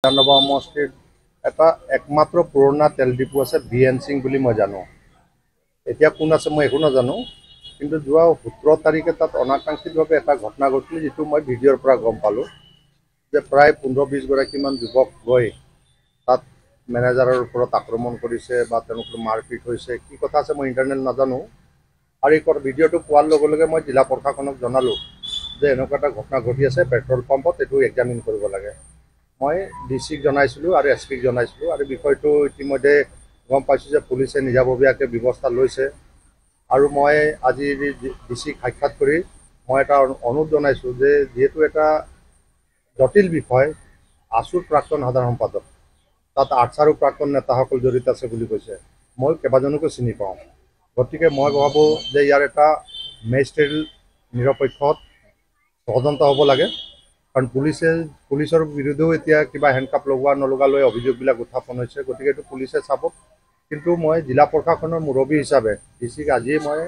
নব সমষ্টিত এটা একমাত্ৰ পুৰণা তেল ডিপু আছে বিএন সিং বুলি মই জানো। এতিয়া কোন আছে মই একো নাজানো, কিন্তু যোৱা 17 তাৰিখে তাত অনাকাংক্ষিতভাৱে এটা ঘটনা ঘটিল, যিটো মই ভিডিঅ'ৰ পৰা গম পালোঁ যে প্ৰায় 15-20 গৰাকীমান যুৱক গৈ তাত মেনেজাৰৰ ওপৰত আক্ৰমণ কৰিছে বা তেওঁলোকৰ মাৰপিট হৈছে। কি কথা আছে মই ইণ্টাৰনেট নাজানো। আৰু এই ভিডিঅ'টো পোৱাৰ লগে লগে মই জিলা প্ৰশাসনক জনালোঁ যে এনেকুৱা এটা ঘটনা ঘটি আছে পেট্ৰল পাম্পত, এইটো এক্সামিন কৰিব লাগে। মই ডিচিক জনাইছিলোঁ আৰু এছ পিক জনাইছিলোঁ, আৰু বিষয়টো ইতিমধ্যে গম পাইছোঁ যে পুলিচে নিজাববীয়াকৈ ব্যৱস্থা লৈছে। আৰু মই আজি ডিচিক সাক্ষাৎ কৰি মই এটা অনুৰোধ জনাইছোঁ যে যিহেতু এটা জটিল বিষয়, আছুৰ প্ৰাক্তন সাধাৰণ সম্পাদক, তাত আৰ্চাৰো প্ৰাক্তন নেতাসকল জড়িত আছে বুলি কৈছে। মই কেইবাজনকো চিনি পাওঁ, গতিকে মই ভাবোঁ যে ইয়াৰ এটা মেজিষ্ট্ৰেট নিৰপেক্ষত তদন্ত হ'ব লাগে। কাৰণ পুলিচৰ বিৰুদ্ধেও এতিয়া কিবা হেণ্ডকাপ লগোৱা নলগা লৈ অভিযোগবিলাক উত্থাপন হৈছে, গতিকে এইটো পুলিচে চাব। কিন্তু মই জিলা প্ৰশাসনৰ মুৰব্বী হিচাপে ডিচিক আজিয়ে মই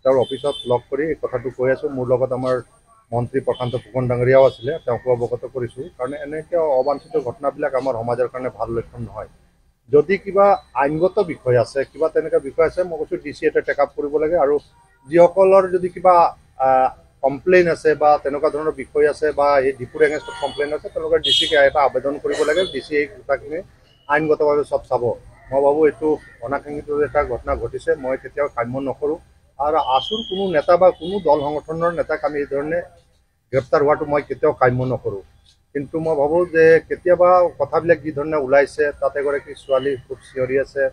তেওঁৰ অফিচত লগ কৰি এই কথাটো কৈ আছোঁ। মোৰ লগত আমাৰ মন্ত্ৰী প্ৰশান্ত ফুকন ডাঙৰীয়াও আছিলে, তেওঁকো অৱগত কৰিছোঁ। কাৰণ এনেকৈ অবাঞ্ছিত ঘটনাবিলাক আমাৰ সমাজৰ কাৰণে ভাল লক্ষণ নহয়। যদি কিবা আইনগত বিষয় আছে, কিবা তেনেকুৱা বিষয় আছে, মই কৈছোঁ ডিচি এটা টেক আপ কৰিব লাগে। আৰু যিসকলৰ যদি কিবা কমপ্লেইন আছে বা তেনেকুৱা ধৰণৰ বিষয় আছে বা এই ডিপুৰ এগেইনষ্টত কমপ্লেইন আছে, তেওঁলোকে ডিচিক এটা আবেদন কৰিব লাগে। ডিচি এই কথাখিনি আইনগতভাৱে চব চাব। মই ভাবোঁ এইটো অনাকাংক্ষিত এটা ঘটনা ঘটিছে, মই কেতিয়াও কাম্য নকৰোঁ। আৰু আছুৰ কোনো নেতা বা কোনো দল সংগঠনৰ নেতাক আমি এই ধৰণে গ্ৰেপ্তাৰ হোৱাটো মই কেতিয়াও কাম্য নকৰোঁ। কিন্তু মই ভাবোঁ যে কেতিয়াবা কথাবিলাক যি ধৰণে ওলাইছে, তাত এগৰাকী ছোৱালী খুব চিঞৰি আছে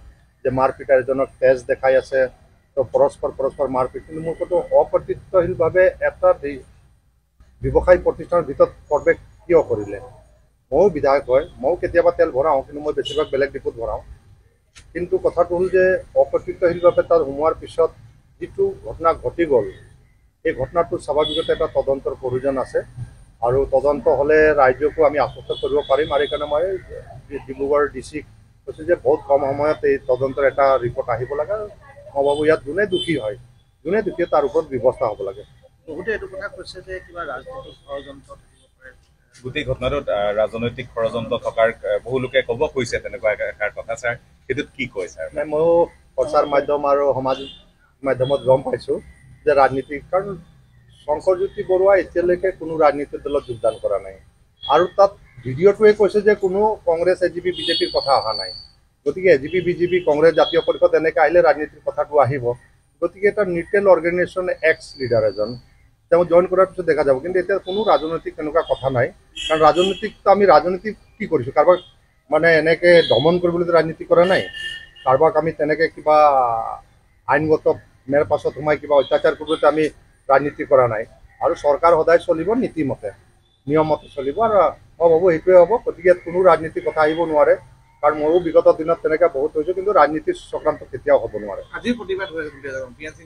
যে মাৰপিটাৰ এজনক তেজ দেখাই আছে, তো পৰস্পৰ মাৰপিট। কিন্তু মোৰ ক'তো অপ্ৰতিত্বশীলভাৱে এটা ব্যৱসায়িক প্ৰতিষ্ঠানৰ ভিতৰত প্ৰৱেশ কিয় কৰিলে? ময়ো বিধায়ক হয়, ময়ো কেতিয়াবা তেল ভৰাওঁ, কিন্তু মই বেছিভাগ বেলেগ ডিপুত ভৰাওঁ। কিন্তু কথাটো হ'ল যে অপ্ৰতিত্বশীলভাৱে তাত সোমোৱাৰ পিছত যিটো ঘটনা ঘটি গ'ল, এই ঘটনাটো স্বাভাৱিকতে এটা তদন্তৰ প্ৰয়োজন আছে। আৰু তদন্ত হ'লে ৰাইজকো আমি আশ্বস্ত কৰিব পাৰিম। আৰু সেইকাৰণে মই ডিব্ৰুগড় ডিচিক কৈছোঁ যে বহুত কম সময়ত এই তদন্তৰ এটা ৰিপৰ্ট আহিব লাগে। মই ভাবোঁ ইয়াত যোনে দোষী হয়, তাৰ ওপৰত ব্যৱস্থা হ'ব লাগে। বহুতে এইটো কথা কৈছে যে কিবা ৰাজনৈতিক ষড়যন্ত্ৰ থাকিব পাৰে। গোটেই ঘটনাটোত ৰাজনৈতিক ষড়যন্ত্ৰ থকাৰ বহু লোকে ক'ব কৈছে তেনেকুৱা এষাৰ কথা। ছাৰ, সেইটোত কি কয় ছাৰ? ময়ো প্ৰচাৰ মাধ্যম আৰু সামাজিক মাধ্যমত গম পাইছোঁ যে ৰাজনীতি, কাৰণ শংকৰজ্যোতি বৰুৱা এতিয়ালৈকে কোনো ৰাজনীতিৰ দলত যোগদান কৰা নাই। আৰু তাত ভিডিঅ'টোৱে কৈছে যে কোনো কংগ্ৰেছ এজিপি বিজেপিৰ কথা অহা নাই। গতিকে এজিপি বিজেপি কংগ্ৰেছ জাতীয় পৰিষদ এনেকৈ আহিলে ৰাজনীতিৰ কথাটো আহিব। গতিকে এটা নিউট্ৰেল অৰ্গেনাইজেশ্যন এক্স লিডাৰ এজন তেওঁ জইন কৰাৰ পিছত দেখা যাব। কিন্তু এতিয়া কোনো ৰাজনৈতিক তেনেকুৱা কথা নাই। কাৰণ ৰাজনৈতিকটো আমি ৰাজনীতি কি কৰিছোঁ? কাৰোবাক মানে এনেকৈ দমন কৰিবলৈ ৰাজনীতি কৰা নাই। কাৰোবাক আমি তেনেকৈ কিবা আইনগত মেৰ পাছত সোমাই কিবা অত্যাচাৰ কৰিবলৈ আমি ৰাজনীতি কৰা নাই। আৰু চৰকাৰ সদায় চলিব নীতিমতে, নিয়মমতে চলিব। আৰু মই ভাবোঁ সেইটোৱে হ'ব। গতিকে ইয়াত কোনো ৰাজনীতিৰ কথা আহিব নোৱাৰে। কাৰণ ময়ো বিগত দিনত তেনেকৈ বহুত হৈছোঁ, কিন্তু ৰাজনীতিৰ চক্ৰান্ত কেতিয়াও হ'ব নোৱাৰে। আজিও প্ৰতিবাদ হৈ আছে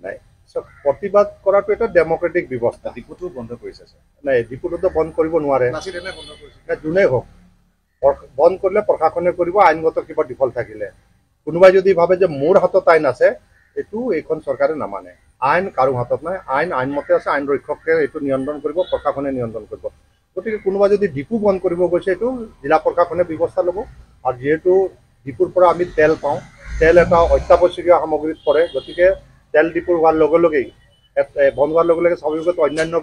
নাই, প্ৰতিবাদ কৰাটো এটা ডেমক্ৰেটিক ব্যৱস্থা। ডিপুটো বন্ধ কৰিছে ছাৰ? নাই, ডিপুটোতো বন্ধ কৰিব নোৱাৰে। যোনেই হওক, বন্ধ কৰিলে প্ৰশাসনে কৰিব, আইনগত কিবা ডিফল্ট থাকিলে। কোনোবাই যদি ভাবে যে মোৰ হাতত আইন আছে, এইখন চৰকাৰে নামানে। আইন কাৰো হাতত নাই, আইনমতে আছে। আইন ৰক্ষকে এইটো নিয়ন্ত্ৰণ কৰিব, প্ৰশাসনে নিয়ন্ত্ৰণ কৰিব। গতিকে কোনোবা যদি ডিপু বন্ধ কৰিব গৈছে, এইটো জিলা প্ৰশাসনে ব্যৱস্থা ল'ব। আৰু যিহেতু ডিপুৰ পৰা আমি তেল পাওঁ, তেল এটা অত্যাৱশ্যকীয় সামগ্ৰীত পৰে। গতিকে তেল ডিপুৰ হোৱাৰ লগে লগেই বন্ধ হোৱাৰ লগে লগে স্বাভাৱিকতে অন্যান্য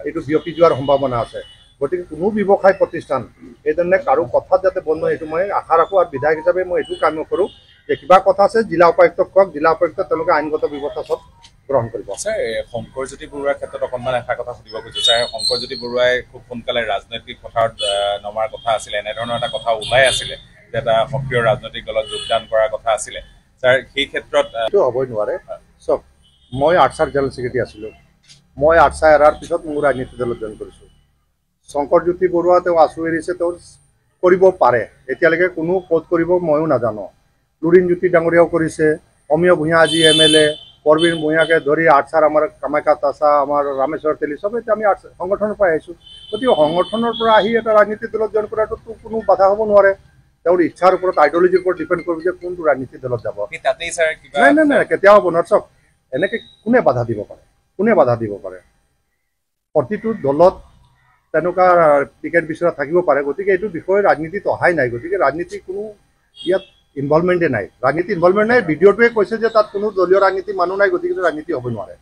এইটো বিয়পি যোৱাৰ সম্ভাৱনা আছে। গতিকে কোনো ব্যৱসায় প্ৰতিষ্ঠান এইধৰণে কাৰো কথাত যাতে বন্ধ হয়, এইটো মই আশা ৰাখোঁ। আৰু বিধায়ক হিচাপে মই এইটো কাম কৰোঁ যে কিবা কথা আছে জিলা উপায়ুক্তক কওক, জিলা উপায়ুক্ত তেওঁলোকে আইনগত ব্যৱস্থা চব গ্ৰহণ কৰিব। ছাৰ, শংকৰজ্যোতি বৰুৱাৰ ক্ষেত্ৰত অকণমান এটা কথা সুধিব খুজিছোঁ। ছাৰ, শংকৰজ্যোতি বৰুৱাই খুব সোনকালে ৰাজনৈতিক পথাৰত নমাৰ কথা আছিলে, এনেধৰণৰ এটা কথা ওলাই আছিলে যে এটা সক্ৰিয় ৰাজনৈতিক দলত যোগদান কৰাৰ কথা আছিলে। ছাৰ, সেই ক্ষেত্ৰত এইটো হ'বই নোৱাৰে। চব, মই আৰ্চাৰ জেনেৰেল ছেক্ৰেটাৰী আছিলোঁ। মই আৰ্চা এৰাৰ পিছত মোৰ ৰাজনীতি দলত জইন কৰিছোঁ। শংকৰজ্যোতি বৰুৱা তেওঁ আছু এৰিছে, তেওঁ কৰিব পাৰে। এতিয়ালৈকে কোনো ক'ত কৰিব ময়ো নাজানো। লুৰিণজ্যোতি ডাঙৰীয়াও কৰিছে, অমীয় ভূঞা আজি MLA, পৰবীন ভূঞাকে ধৰি আৰ্চাৰ আমাৰ কামাখ্যা তাছা, আমাৰ ৰামেশ্বৰ তেলী, চব এতিয়া আমি সংগঠনৰ পৰা আহিছোঁ। গতিকে সংগঠনৰ পৰা আহি এটা ৰাজনীতি দলত জইন কৰাটোতো কোনো বাধা হ'ব নোৱাৰে। তেওঁৰ ইচ্ছাৰ ওপৰত, আইডিঅলজিৰ ওপৰত ডিপেণ্ড কৰিব যে কোনটো ৰাজনীতি দলত যাব। তাতেই ছাৰ নাই, কেতিয়াও হ'ব নোৱাৰে। চব এনেকৈ কোনে বাধা দিব পাৰে? প্ৰতিটো দলত তেনেকুৱা টিকেট বিচৰা থাকিব পাৰে গতিকে এইটো বিষয়ে ৰাজনীতিত অহাই নাই গতিকে ৰাজনীতি কোনো ইয়াত ইনভলভমেণ্টে নাই ৰাজনীতি ইনভলভমেণ্ট নাই ভিডিঅ'টোৱে কৈছে যে তাত কোনো দলীয় ৰাজনীতি মানুহ নাই গতিকে ৰাজনীতি হ'ব নোৱাৰে